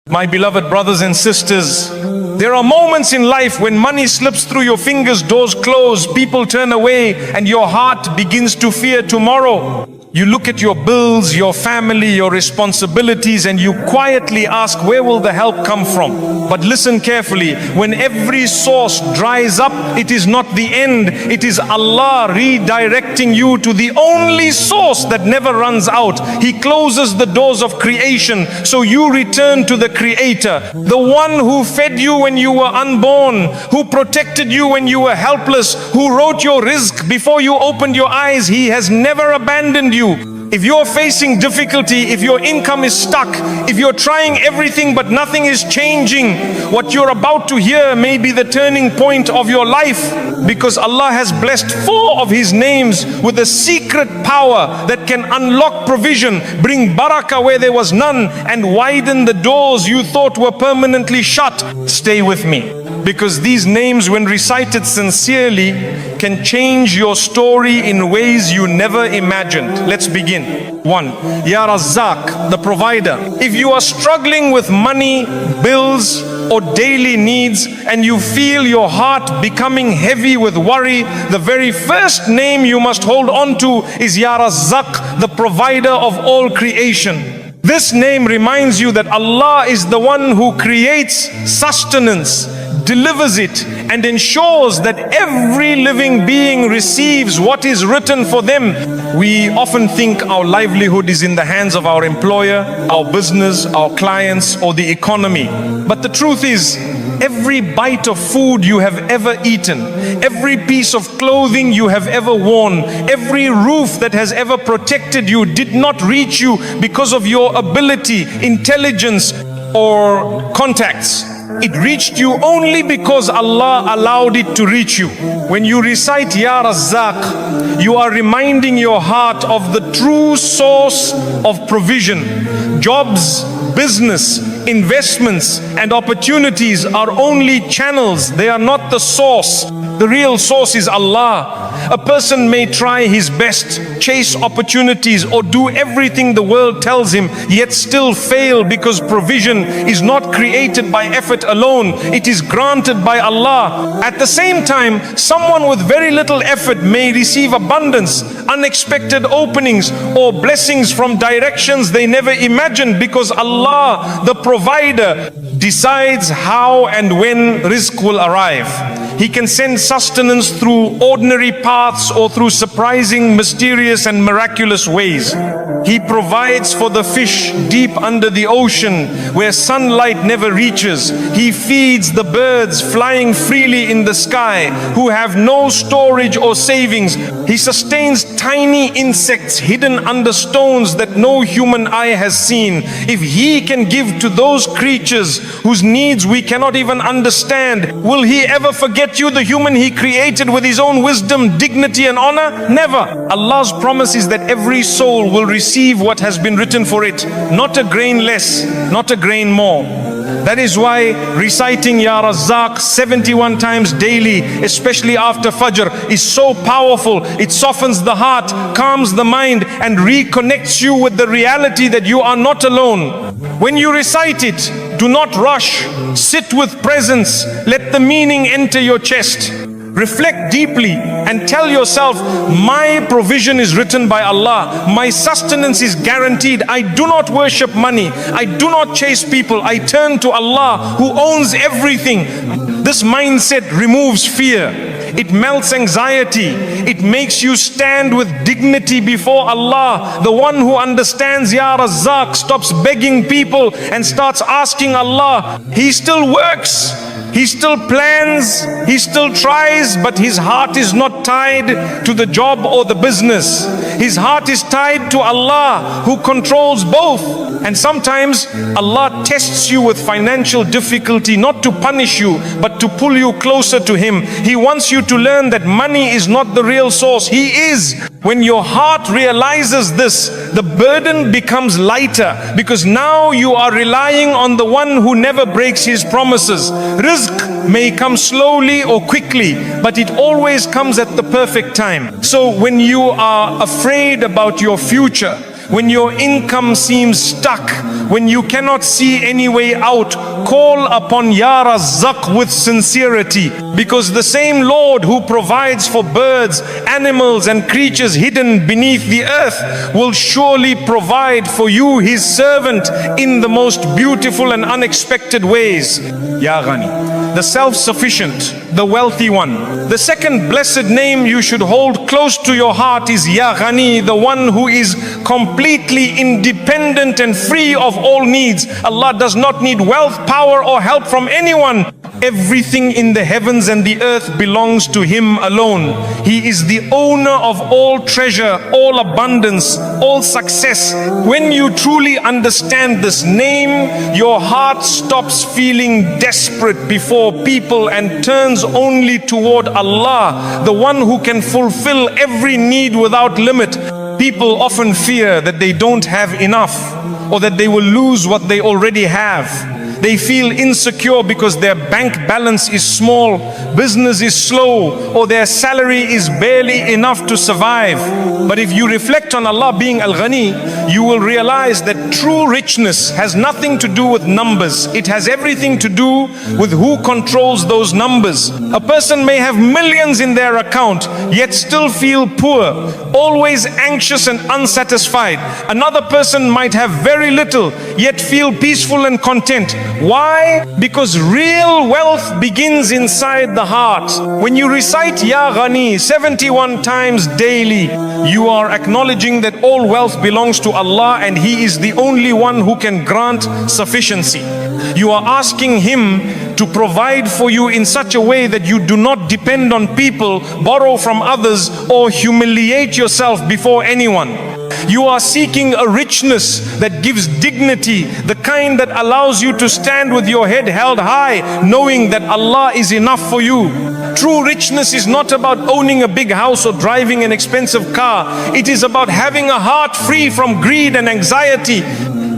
My beloved brothers and sisters, there are moments in life when money slips through your fingers, doors close, people turn away, and your heart begins to fear tomorrow. You look at your bills, your family, your responsibilities, and you quietly ask, where will the help come from? But listen carefully, when every source dries up, it is not the end. It is Allah redirecting you to the only source that never runs out. He closes the doors of creation, so you return to the Creator, the one who fed you when you were unborn, who protected you when you were helpless, who wrote your rizq before you opened your eyes. He has never abandoned you. If you're facing difficulty, if your income is stuck, if you're trying everything but nothing is changing, what you're about to hear may be the turning point of your life, because Allah has blessed 4 of His names with a secret power that can unlock provision, bring barakah where there was none, and widen the doors you thought were permanently shut. Stay with me, because these names, when recited sincerely, can change your story in ways you never imagined. Let's begin. 1. Ya Razzaq, the provider. If you are struggling with money, bills, or daily needs, and you feel your heart becoming heavy with worry, the very first name you must hold on to is Ya Razzaq, the provider of all creation. This name reminds you that Allah is the one who creates sustenance, delivers it, and ensures that every living being receives what is written for them. We often think our livelihood is in the hands of our employer, our business, our clients, or the economy. But the truth is, every bite of food you have ever eaten, every piece of clothing you have ever worn, every roof that has ever protected you did not reach you because of your ability, intelligence, or contacts. It reached you only because Allah allowed it to reach you. When you recite Ya Razzaq, you are reminding your heart of the true source of provision. Jobs, business, investments, and opportunities are only channels. They are not the source. The real source is Allah. A person may try his best, chase opportunities, or do everything the world tells him, yet still fail, because provision is not created by effort alone. It is granted by Allah. At the same time, someone with very little effort may receive abundance, unexpected openings, or blessings from directions they never imagined, because Allah, the provider, decides how and when rizq will arrive. He can send sustenance through ordinary paths or through surprising, mysterious, and miraculous ways. He provides for the fish deep under the ocean where sunlight never reaches. He feeds the birds flying freely in the sky who have no storage or savings. He sustains tiny insects hidden under stones that no human eye has seen. If He can give to those creatures whose needs we cannot even understand, will He ever forget you, the human He created with His own wisdom, dignity, and honor? Never. Allah's promise is that every soul will receive what has been written for it, not a grain less, not a grain more. That is why reciting Ya Razzaq 71 times daily, especially after Fajr, is so powerful. It softens the heart, calms the mind, and reconnects you with the reality that you are not alone. When you recite it, do not rush. Sit with presence. Let the meaning enter your chest. Reflect deeply and tell yourself, my provision is written by Allah. My sustenance is guaranteed. I do not worship money. I do not chase people. I turn to Allah who owns everything. This mindset removes fear. It melts anxiety. It makes you stand with dignity before Allah. The one who understands Ya Razzaq stops begging people and starts asking Allah. He still works. He still plans, he still tries, but his heart is not tied to the job or the business. His heart is tied to Allah, who controls both. And sometimes Allah tests you with financial difficulty, not to punish you, but to pull you closer to Him. He wants you to learn that money is not the real source. He is. When your heart realizes this, the burden becomes lighter, because now you are relying on the one who never breaks His promises. Rizq may come slowly or quickly, but it always comes at the perfect time. So when you are afraid about your future, when your income seems stuck, when you cannot see any way out, call upon Ya Razzaq with sincerity, because the same Lord who provides for birds, animals and creatures hidden beneath the earth will surely provide for you, his servant, in the most beautiful and unexpected ways. Ya Ghani, the self-sufficient, the wealthy one. The second blessed name you should hold close to your heart is Ya Ghani, the one who is completely independent and free of all needs. Allah does not need wealth, power or help from anyone. Everything in the heavens and the earth belongs to Him alone. He is the owner of all treasure, all abundance, all success. When you truly understand this name, your heart stops feeling desperate before people and turns only toward Allah, the one who can fulfill every need without limit. People often fear that they don't have enough, or that they will lose what they already have. They feel insecure because their bank balance is small, business is slow, or their salary is barely enough to survive. But if you reflect on Allah being Al-Ghani, you will realize that true richness has nothing to do with numbers. It has everything to do with who controls those numbers. A person may have millions in their account, yet still feel poor, always anxious and unsatisfied. Another person might have very little, yet feel peaceful and content. Why? Because real wealth begins inside the heart. When you recite Ya Ghani 71 times daily, you are acknowledging that all wealth belongs to Allah and He is the only one who can grant sufficiency. You are asking Him to provide for you in such a way that you do not depend on people, borrow from others, or humiliate yourself before anyone. You are seeking a richness that gives dignity, the kind that allows you to stand with your head held high, knowing that Allah is enough for you. True richness is not about owning a big house or driving an expensive car. It is about having a heart free from greed and anxiety.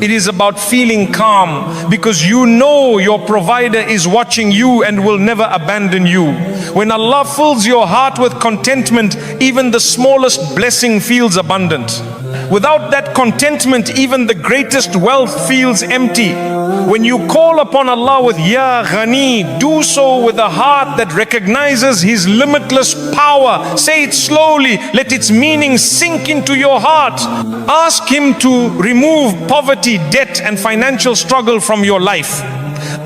It is about feeling calm because you know your provider is watching you and will never abandon you. When Allah fills your heart with contentment, even the smallest blessing feels abundant. Without that contentment, even the greatest wealth feels empty. When you call upon Allah with Ya Ghani, do so with a heart that recognizes His limitless power. Say it slowly, let its meaning sink into your heart. Ask Him to remove poverty, debt and financial struggle from your life.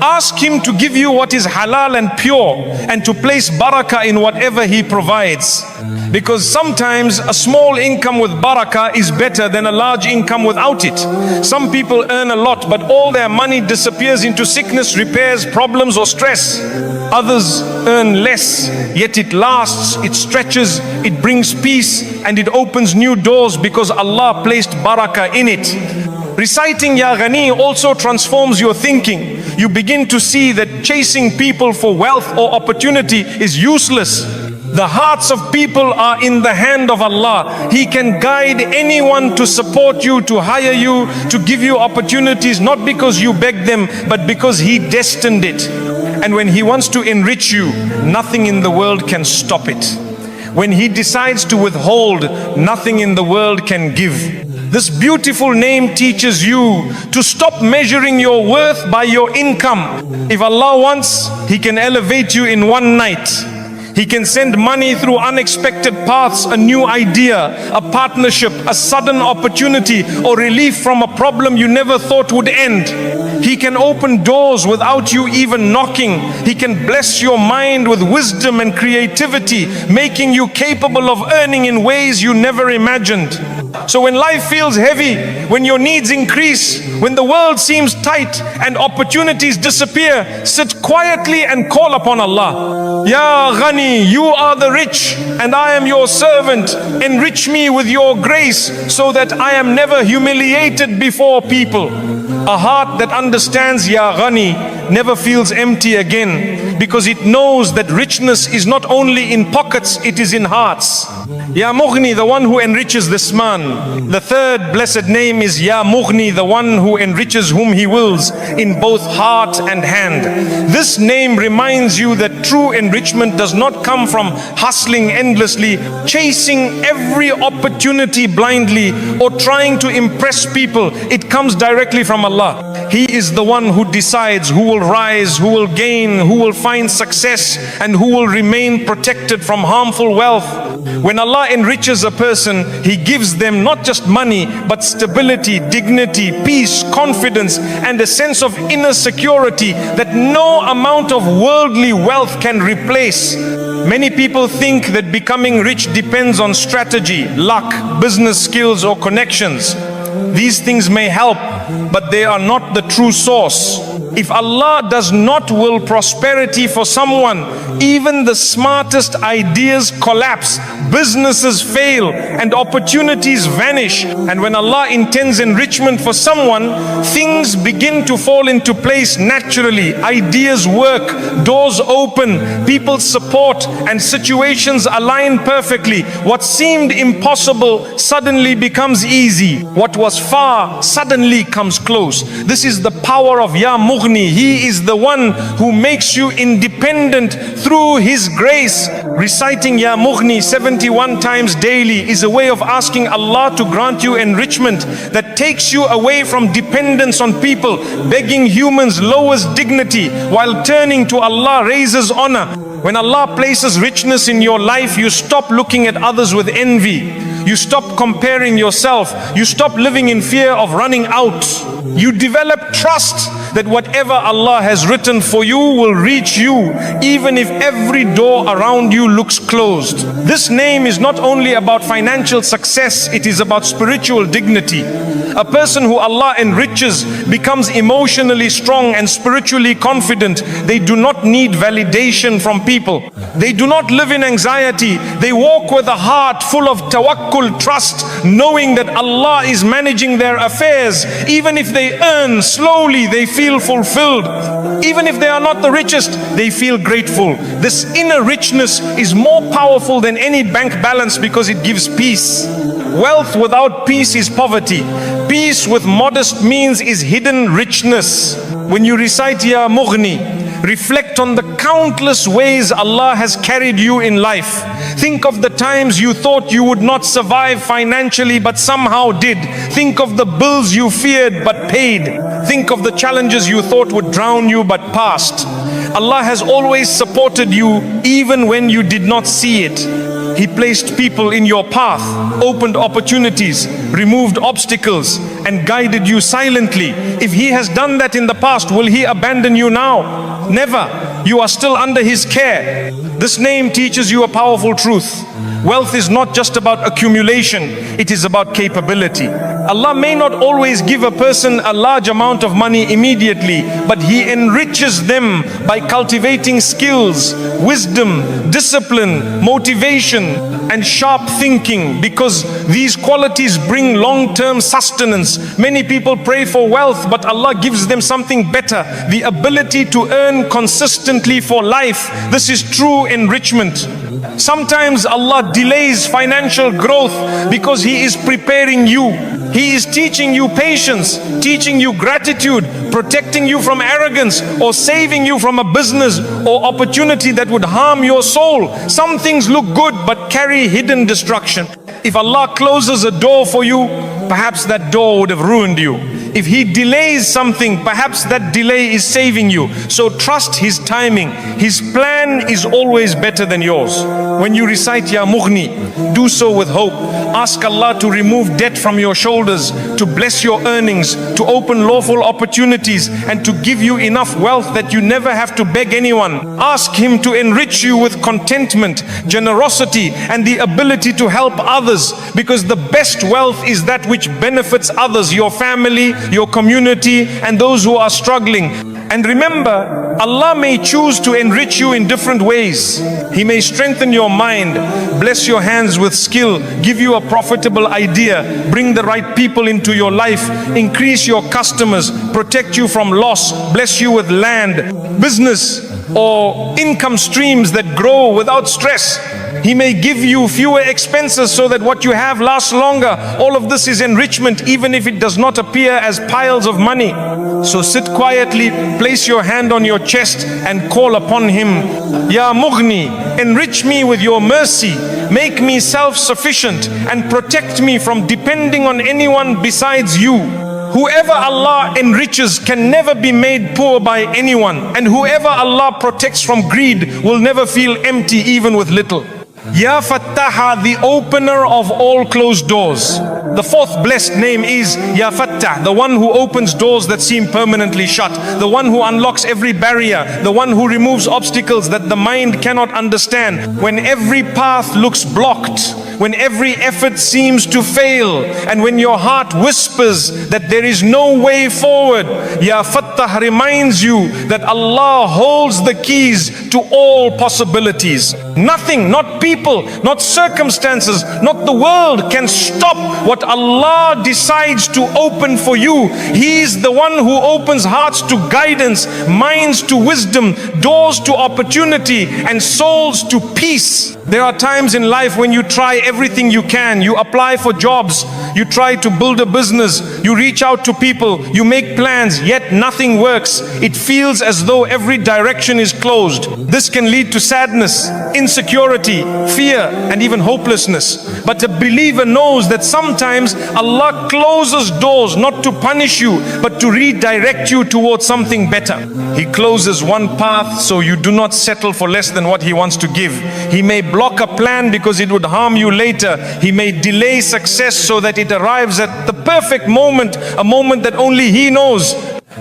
Ask Him to give you what is halal and pure, and to place barakah in whatever He provides. Because sometimes a small income with barakah is better than a large income without it. Some people earn a lot, but all their money disappears into sickness, repairs, problems or stress. Others earn less, yet it lasts, it stretches, it brings peace and it opens new doors because Allah placed barakah in it. Reciting Ya Ghani also transforms your thinking. You begin to see that chasing people for wealth or opportunity is useless. The hearts of people are in the hand of Allah. He can guide anyone to support you, to hire you, to give you opportunities, not because you begged them, but because He destined it. And when He wants to enrich you, nothing in the world can stop it. When He decides to withhold, nothing in the world can give. This beautiful name teaches you to stop measuring your worth by your income. If Allah wants, He can elevate you in one night. He can send money through unexpected paths, a new idea, a partnership, a sudden opportunity, or relief from a problem you never thought would end. He can open doors without you even knocking. He can bless your mind with wisdom and creativity, making you capable of earning in ways you never imagined. So when life feels heavy, when your needs increase, when the world seems tight and opportunities disappear, sit quietly and call upon Allah. Ya Ghani, you are the rich and I am your servant. Enrich me with your grace so that I am never humiliated before people. A heart that understands Ya Ghani never feels empty again, because it knows that richness is not only in pockets, it is in hearts. Ya Mughni, the one who enriches this man. The third blessed name is Ya Mughni, the one who enriches whom he wills in both heart and hand. This name reminds you that true enrichment does not come from hustling endlessly, chasing every opportunity blindly, or trying to impress people. It comes directly from Allah. He is the one who decides who will rise, who will gain, who will find success, and who will remain protected from harmful wealth. When Allah enriches a person, He gives them not just money, but stability, dignity, peace, confidence, and a sense of inner security that no amount of worldly wealth can replace. Many people think that becoming rich depends on strategy, luck, business skills, or connections. These things may help, but they are not the true source. If Allah does not will prosperity for someone, even the smartest ideas collapse, businesses fail, and opportunities vanish. And when Allah intends enrichment for someone, things begin to fall into place naturally. Ideas work, doors open, people support, and situations align perfectly. What seemed impossible suddenly becomes easy. What was far suddenly comes close. This is the power of Ya Mughni. He is the one who makes you independent through His grace. Reciting Ya Mughni 71 times daily is a way of asking Allah to grant you enrichment that takes you away from dependence on people. Begging humans lowers dignity, while turning to Allah raises honor. When Allah places richness in your life, you stop looking at others with envy. You stop comparing yourself. You stop living in fear of running out. You develop trust that whatever Allah has written for you will reach you, even if every door around you looks closed. This name is not only about financial success, it is about spiritual dignity. A person who Allah enriches becomes emotionally strong and spiritually confident. They do not need validation from people. They do not live in anxiety. They walk with a heart full of tawakkul, trust, knowing that Allah is managing their affairs. Even if they earn slowly, they feel fulfilled. Even if they are not the richest, they feel grateful. This inner richness is more powerful than any bank balance because it gives peace. Wealth without peace is poverty. Peace with modest means is hidden richness. When you recite Ya Mughni, reflect on the countless ways Allah has carried you in life. Think of the times you thought you would not survive financially but somehow did. Think of the bills you feared but paid. Think of the challenges you thought would drown you but passed. Allah has always supported you even when you did not see it. He placed people in your path, opened opportunities, removed obstacles, and guided you silently. If He has done that in the past, will He abandon you now? Never. You are still under His care. This name teaches you a powerful truth. Wealth is not just about accumulation, it is about capability. Allah may not always give a person a large amount of money immediately, but He enriches them by cultivating skills, wisdom, discipline, motivation, and sharp thinking, because these qualities bring long-term sustenance. Many people pray for wealth, but Allah gives them something better, the ability to earn consistently for life. This is true enrichment. Sometimes Allah delays financial growth because He is preparing you. He is teaching you patience, teaching you gratitude, protecting you from arrogance, or saving you from a business or opportunity that would harm your soul. Some things look good but carry hidden destruction. If Allah closes a door for you, perhaps that door would have ruined you. If He delays something, perhaps that delay is saving you. So trust His timing. His plan is always better than yours. When you recite Ya Mughni, do so with hope. Ask Allah to remove debt from your shoulders, to bless your earnings, to open lawful opportunities, and to give you enough wealth that you never have to beg anyone. Ask Him to enrich you with contentment, generosity, and the ability to help others, because the best wealth is that which benefits others, your family, your community, and those who are struggling. And remember, Allah may choose to enrich you in different ways. He may strengthen your mind, bless your hands with skill, give you a profitable idea, bring the right people into your life, increase your customers, protect you from loss, bless you with land, business, or income streams that grow without stress. He may give you fewer expenses so that what you have lasts longer. All of this is enrichment, even if it does not appear as piles of money. So sit quietly, place your hand on your chest and call upon Him. Ya Mughni, enrich me with your mercy, make me self-sufficient and protect me from depending on anyone besides you. Whoever Allah enriches can never be made poor by anyone, and whoever Allah protects from greed will never feel empty even with little. Ya Fattaha, the opener of all closed doors. The fourth blessed name is Ya Fattah, the one who opens doors that seem permanently shut, the one who unlocks every barrier, the one who removes obstacles that the mind cannot understand. When every path looks blocked, when every effort seems to fail, and when your heart whispers that there is no way forward, Ya Fattah reminds you that Allah holds the keys to all possibilities. Nothing, not people, not circumstances, not the world can stop what Allah decides to open for you. He is the one who opens hearts to guidance, minds to wisdom, doors to opportunity, and souls to peace. There are times in life when you try everything you can. You apply for jobs, you try to build a business, you reach out to people, you make plans, yet nothing works. It feels as though every direction is closed. This can lead to sadness, insecurity, fear, and even hopelessness. But a believer knows that sometimes Allah closes doors not to punish you, but to redirect you towards something better. He closes one path so you do not settle for less than what He wants to give. He may block a plan because it would harm you later. He may delay success so that it arrives at the perfect moment, a moment that only He knows.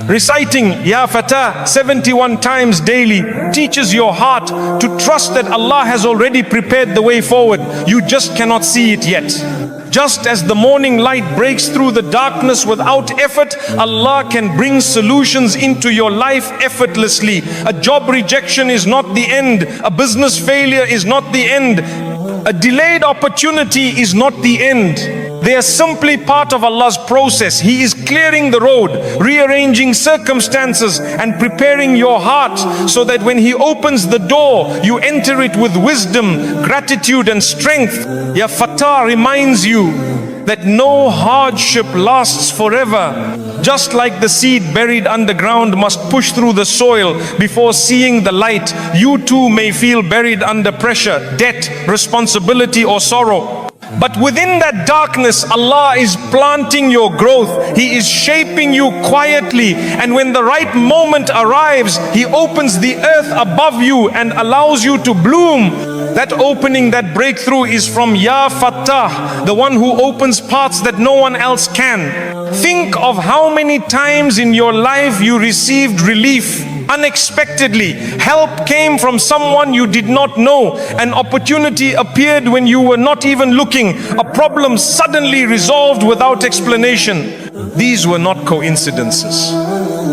Reciting Ya Fatah 71 times daily teaches your heart to trust that Allah has already prepared the way forward. You just cannot see it yet. Just as the morning light breaks through the darkness without effort, Allah can bring solutions into your life effortlessly. A job rejection is not the end. A business failure is not the end. A delayed opportunity is not the end. They are simply part of Allah's process. He is clearing the road, rearranging circumstances, and preparing your heart so that when He opens the door, you enter it with wisdom, gratitude, and strength. Ya Fatah reminds you that no hardship lasts forever. Just like the seed buried underground must push through the soil before seeing the light, you too may feel buried under pressure, debt, responsibility, or sorrow. But within that darkness, Allah is planting your growth. He is shaping you quietly. And when the right moment arrives, He opens the earth above you and allows you to bloom. That opening, that breakthrough is from Ya Fattah, the one who opens paths that no one else can. Think of how many times in your life you received relief unexpectedly. Help came from someone you did not know. An opportunity appeared when you were not even looking. A problem suddenly resolved without explanation. These were not coincidences.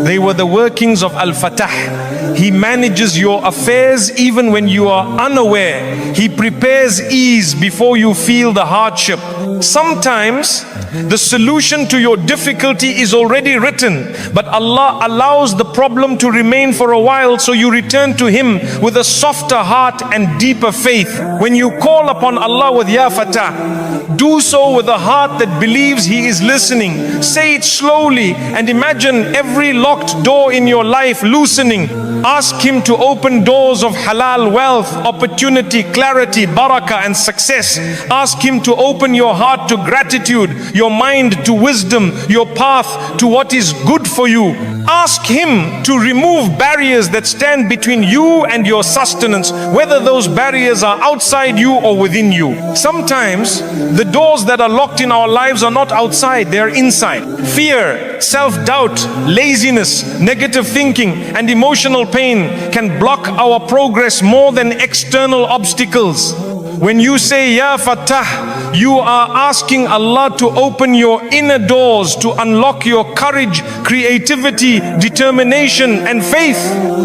They were the workings of Al-Fatah. He manages your affairs even when you are unaware. He prepares ease before you feel the hardship. Sometimes the solution to your difficulty is already written, but Allah allows the problem to remain for a while so you return to Him with a softer heart and deeper faith. When you call upon Allah with Ya Fatah, do so with a heart that believes He is listening. Say it slowly and imagine every locked door in your life loosening. Ask Him to open doors of halal wealth, opportunity, clarity, barakah, and success. Ask Him to open your heart to gratitude, your mind to wisdom, your path to what is good for you. Ask Him to remove barriers that stand between you and your sustenance, whether those barriers are outside you or within you. Sometimes the doors that are locked in our lives are not outside, they are inside. Fear, self-doubt, laziness, negative thinking, and emotional pain can block our progress more than external obstacles. When you say Ya Fatah, You are asking Allah to open your inner doors, to unlock your courage, creativity, determination and faith.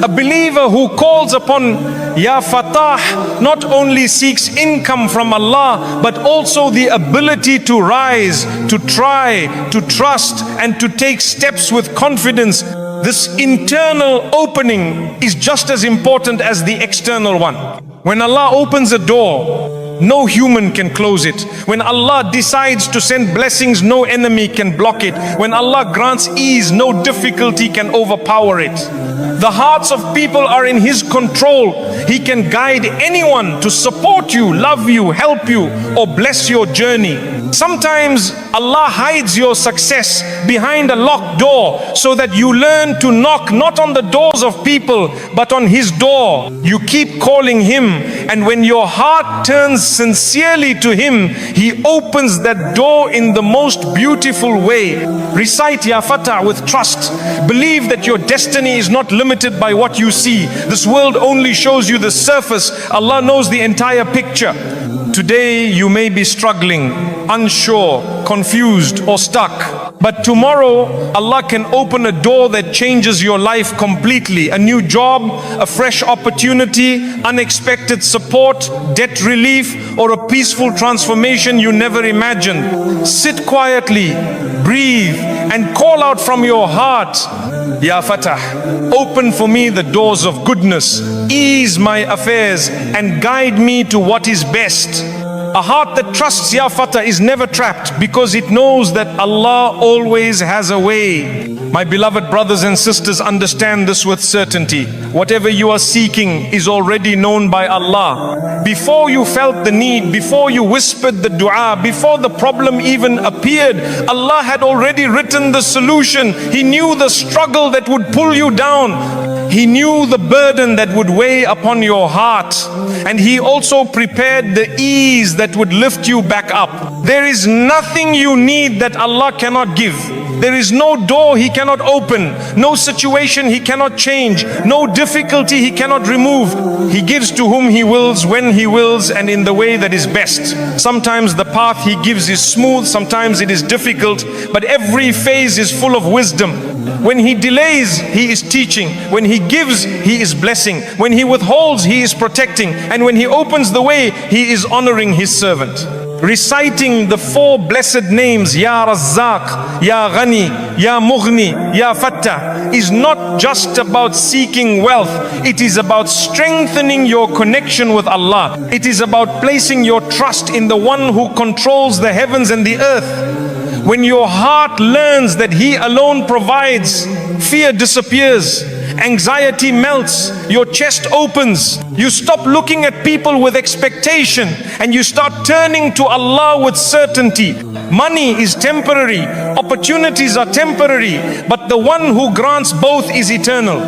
A believer who calls upon Ya Fatah not only seeks income from Allah, but also the ability to rise, to try, to trust and to take steps with confidence. This internal opening is just as important as the external one. When Allah opens a door, no human can close it. When Allah decides to send blessings, no enemy can block it. When Allah grants ease, no difficulty can overpower it. The hearts of people are in His control. He can guide anyone to support you, love you, help you, or bless your journey. Sometimes Allah hides your success behind a locked door so that you learn to knock not on the doors of people but on His door. You keep calling Him, and when your heart turns sincerely to Him, He opens that door in the most beautiful way. Recite Ya Fatah with trust. Believe that your destiny is not limited by what you see. This world only shows you the surface. Allah knows the entire picture. Today you may be struggling, unsure, confused or stuck. But tomorrow Allah can open a door that changes your life completely. A new job, a fresh opportunity, unexpected support, debt relief, or a peaceful transformation you never imagined. Sit quietly, breathe and call out from your heart, Ya Fatah, open for me the doors of goodness, ease my affairs and guide me to what is best. A heart that trusts Ya Fatah is never trapped because it knows that Allah always has a way. My beloved brothers and sisters, understand this with certainty. Whatever you are seeking is already known by Allah. Before you felt the need, before you whispered the dua, before the problem even appeared, Allah had already written the solution. He knew the struggle that would pull you down. He knew the burden that would weigh upon your heart, and He also prepared the ease that would lift you back up. There is nothing you need that Allah cannot give. There is no door He cannot open, no situation He cannot change, no difficulty He cannot remove. He gives to whom He wills, when He wills, and in the way that is best. Sometimes the path He gives is smooth, sometimes it is difficult, but every phase is full of wisdom. When He delays, He is teaching. When He gives, He is blessing. When He withholds, He is protecting. And when He opens the way, He is honoring His servant. Reciting the 4 blessed names, Ya Razzaq, Ya Ghani, Ya Mughni, Ya Fattah, is not just about seeking wealth. It is about strengthening your connection with Allah. It is about placing your trust in the one who controls the heavens and the earth. When your heart learns that He alone provides, fear disappears, anxiety melts, your chest opens. You stop looking at people with expectation and you start turning to Allah with certainty. Money is temporary, opportunities are temporary, but the one who grants both is eternal.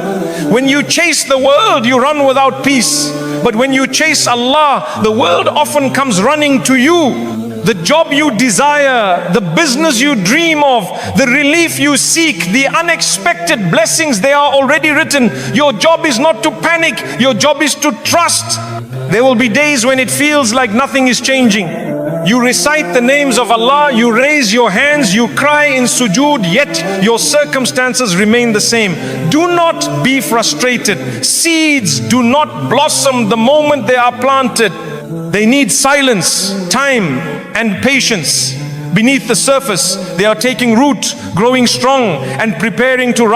When you chase the world, you run without peace. But when you chase Allah, the world often comes running to you. The job you desire, the business you dream of, the relief you seek, the unexpected blessings, they are already written. Your job is not to panic, your job is to trust. There will be days when it feels like nothing is changing. You recite the names of Allah, you raise your hands, you cry in sujood, yet your circumstances remain the same. Do not be frustrated. Seeds do not blossom the moment they are planted. They need silence, time, and patience. Beneath the surface, they are taking root, growing strong, and preparing to rise.